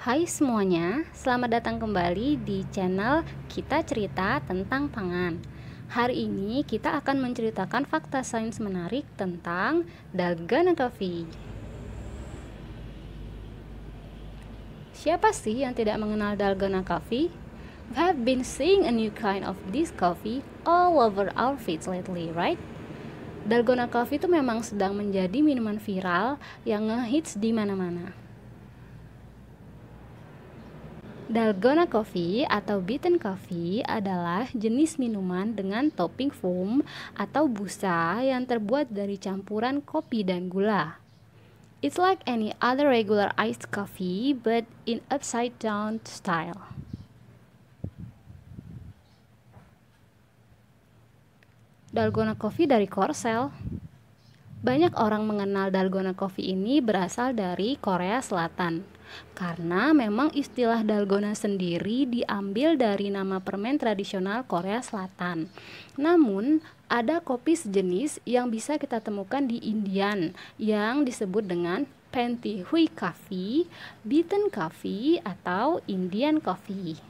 Hai semuanya, selamat datang kembali di channel Kita Cerita Tentang Pangan. Hari ini kita akan menceritakan fakta sains menarik tentang Dalgona Coffee. Siapa sih yang tidak mengenal Dalgona Coffee? We have been seeing a new kind of this coffee all over our feeds lately, right? Dalgona Coffee itu memang sedang menjadi minuman viral yang ngehits di mana-mana. Dalgona Coffee atau beaten coffee adalah jenis minuman dengan topping foam atau busa yang terbuat dari campuran kopi dan gula. It's like any other regular iced coffee but in upside down style. Dalgona Coffee dari Korsel. Banyak orang mengenal Dalgona Coffee ini berasal dari Korea Selatan. Karena memang istilah dalgona sendiri diambil dari nama permen tradisional Korea Selatan. Namun, ada kopi sejenis yang bisa kita temukan di Indian yang disebut dengan Penti Hui Coffee, Beaten Coffee, atau Indian Coffee.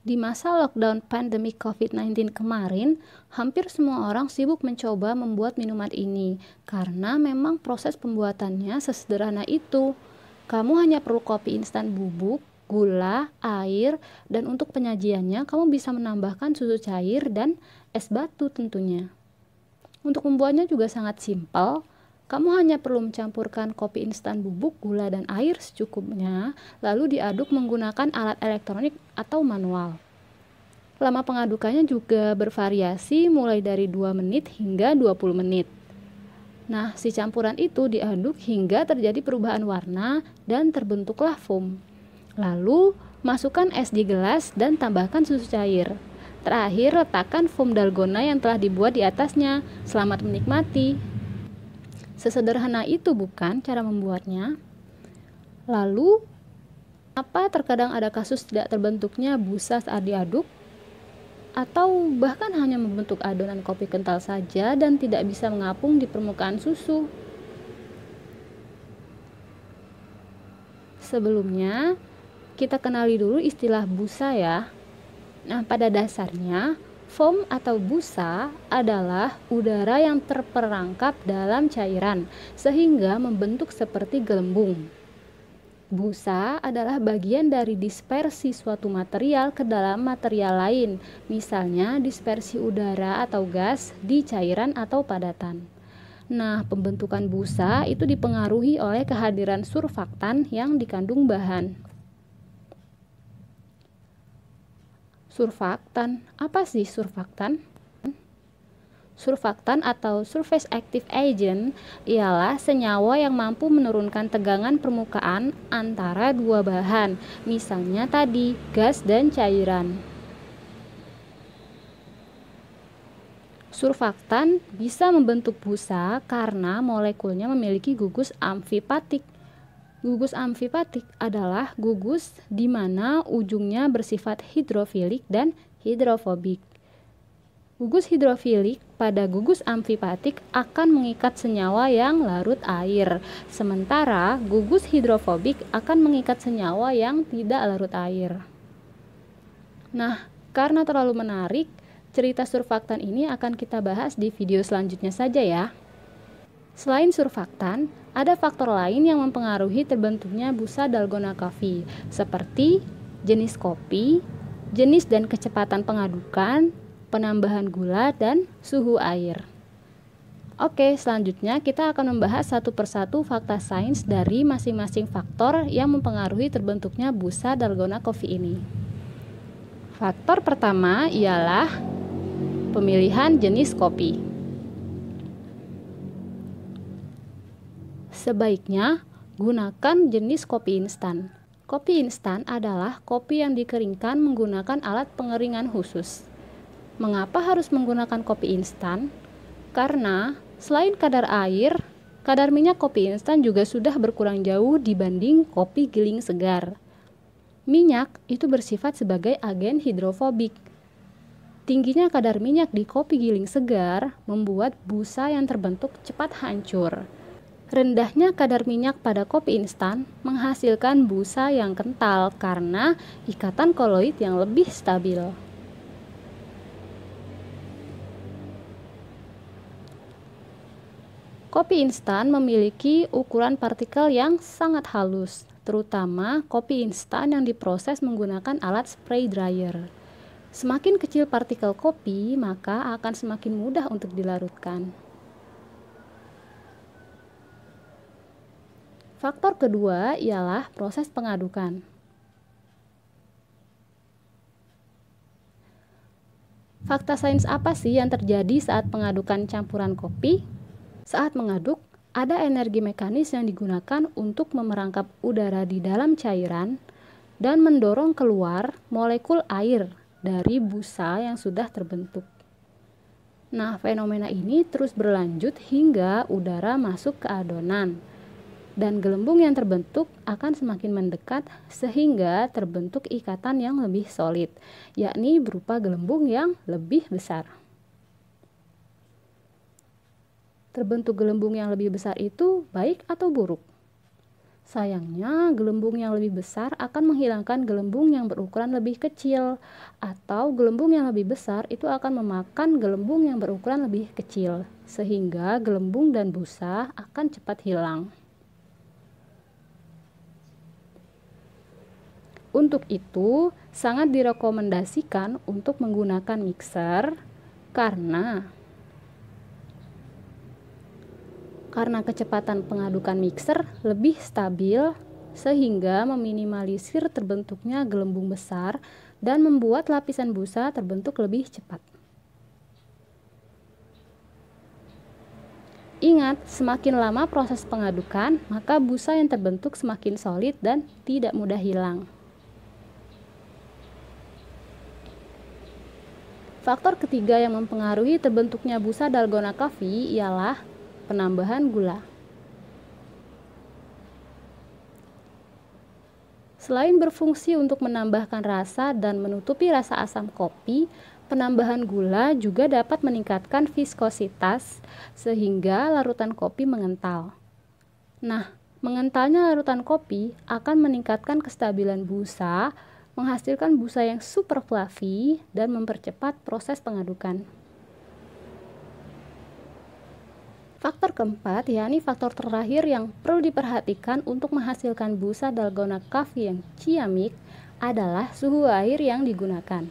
Di masa lockdown pandemi COVID-19 kemarin, hampir semua orang sibuk mencoba membuat minuman ini karena memang proses pembuatannya sesederhana itu. Kamu hanya perlu kopi instan bubuk, gula, air, dan untuk penyajiannya kamu bisa menambahkan susu cair dan es batu tentunya. Untuk membuatnya juga sangat simpel. Kamu hanya perlu mencampurkan kopi instan bubuk, gula, dan air secukupnya, lalu diaduk menggunakan alat elektronik atau manual. Lama pengadukannya juga bervariasi mulai dari 2 menit hingga 20 menit. Nah, si campuran itu diaduk hingga terjadi perubahan warna dan terbentuklah foam. Lalu, masukkan es di gelas dan tambahkan susu cair. Terakhir, letakkan foam dalgona yang telah dibuat di atasnya. Selamat menikmati. Sesederhana itu bukan cara membuatnya? Lalu, apa terkadang ada kasus tidak terbentuknya busa saat diaduk? Atau bahkan hanya membentuk adonan kopi kental saja dan tidak bisa mengapung di permukaan susu? Sebelumnya, kita kenali dulu istilah busa ya. Nah, pada dasarnya, foam atau busa adalah udara yang terperangkap dalam cairan sehingga membentuk seperti gelembung. Busa adalah bagian dari dispersi suatu material ke dalam material lain, misalnya dispersi udara atau gas di cairan atau padatan. Nah, pembentukan busa itu dipengaruhi oleh kehadiran surfaktan yang dikandung bahan. Surfaktan, apa sih surfaktan? Surfaktan atau surface active agent ialah senyawa yang mampu menurunkan tegangan permukaan antara dua bahan, misalnya tadi gas dan cairan. Surfaktan bisa membentuk busa karena molekulnya memiliki gugus amfipatik. Gugus amfipatik adalah gugus di mana ujungnya bersifat hidrofilik dan hidrofobik. Gugus hidrofilik pada gugus amfipatik akan mengikat senyawa yang larut air, sementara gugus hidrofobik akan mengikat senyawa yang tidak larut air. Nah, karena terlalu menarik, cerita surfaktan ini akan kita bahas di video selanjutnya saja ya. Selain surfaktan, ada faktor lain yang mempengaruhi terbentuknya busa dalgona coffee, seperti jenis kopi, jenis dan kecepatan pengadukan, penambahan gula, dan suhu air. Oke, selanjutnya kita akan membahas satu persatu fakta sains dari masing-masing faktor yang mempengaruhi terbentuknya busa dalgona coffee ini. Faktor pertama ialah pemilihan jenis kopi. Sebaiknya gunakan jenis kopi instan. Kopi instan adalah kopi yang dikeringkan menggunakan alat pengeringan khusus. Mengapa harus menggunakan kopi instan? Karena selain kadar air, kadar minyak kopi instan juga sudah berkurang jauh dibanding kopi giling segar. Minyak itu bersifat sebagai agen hidrofobik. Tingginya kadar minyak di kopi giling segar membuat busa yang terbentuk cepat hancur. Rendahnya kadar minyak pada kopi instan menghasilkan busa yang kental karena ikatan koloid yang lebih stabil. Kopi instan memiliki ukuran partikel yang sangat halus, terutama kopi instan yang diproses menggunakan alat spray dryer. Semakin kecil partikel kopi, maka akan semakin mudah untuk dilarutkan. Faktor kedua ialah proses pengadukan. Fakta sains apa sih yang terjadi saat pengadukan campuran kopi? Saat mengaduk, ada energi mekanis yang digunakan untuk memerangkap udara di dalam cairan dan mendorong keluar molekul air dari busa yang sudah terbentuk. Nah, fenomena ini terus berlanjut hingga udara masuk ke adonan. Dan gelembung yang terbentuk akan semakin mendekat sehingga terbentuk ikatan yang lebih solid, yakni berupa gelembung yang lebih besar. Terbentuk gelembung yang lebih besar itu baik atau buruk? Sayangnya, gelembung yang lebih besar akan menghilangkan gelembung yang berukuran lebih kecil, atau gelembung yang lebih besar itu akan memakan gelembung yang berukuran lebih kecil, sehingga gelembung dan busa akan cepat hilang. Untuk itu, sangat direkomendasikan untuk menggunakan mixer karena kecepatan pengadukan mixer lebih stabil sehingga meminimalisir terbentuknya gelembung besar dan membuat lapisan busa terbentuk lebih cepat. Ingat, semakin lama proses pengadukan, maka busa yang terbentuk semakin solid dan tidak mudah hilang. Faktor ketiga yang mempengaruhi terbentuknya busa dalgona coffee ialah penambahan gula. Selain berfungsi untuk menambahkan rasa dan menutupi rasa asam kopi, penambahan gula juga dapat meningkatkan viskositas sehingga larutan kopi mengental. Nah, mengentalnya larutan kopi akan meningkatkan kestabilan busa, menghasilkan busa yang super fluffy dan mempercepat proses pengadukan. Faktor keempat, yakni faktor terakhir yang perlu diperhatikan untuk menghasilkan busa dalgona coffee yang ciamik adalah suhu air yang digunakan.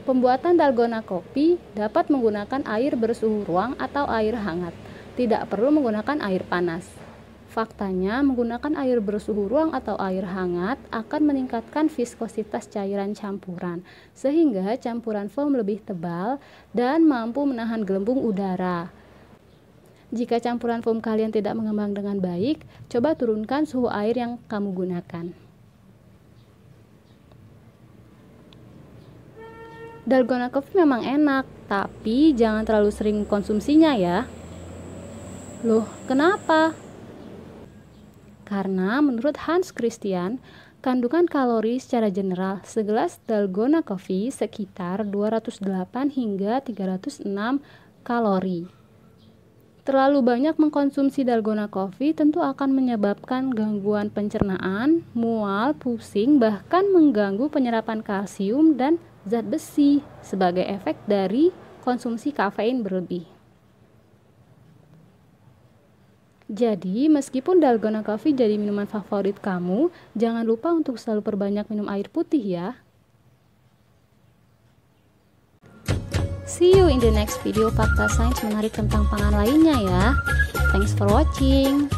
Pembuatan dalgona kopi dapat menggunakan air bersuhu ruang atau air hangat, tidak perlu menggunakan air panas. Faktanya, menggunakan air bersuhu ruang atau air hangat akan meningkatkan viskositas cairan campuran, sehingga campuran foam lebih tebal dan mampu menahan gelembung udara. Jika campuran foam kalian tidak mengembang dengan baik, coba turunkan suhu air yang kamu gunakan. Dalgona coffee memang enak, tapi jangan terlalu sering konsumsinya ya. Loh, kenapa? Karena menurut Hans Christian, kandungan kalori secara general segelas dalgona coffee sekitar 208 hingga 306 kalori. Terlalu banyak mengkonsumsi dalgona coffee tentu akan menyebabkan gangguan pencernaan, mual, pusing, bahkan mengganggu penyerapan kalsium dan zat besi sebagai efek dari konsumsi kafein berlebih. Jadi, meskipun dalgona coffee jadi minuman favorit kamu, jangan lupa untuk selalu perbanyak minum air putih ya. See you in the next video fakta sains menarik tentang pangan lainnya ya. Thanks for watching.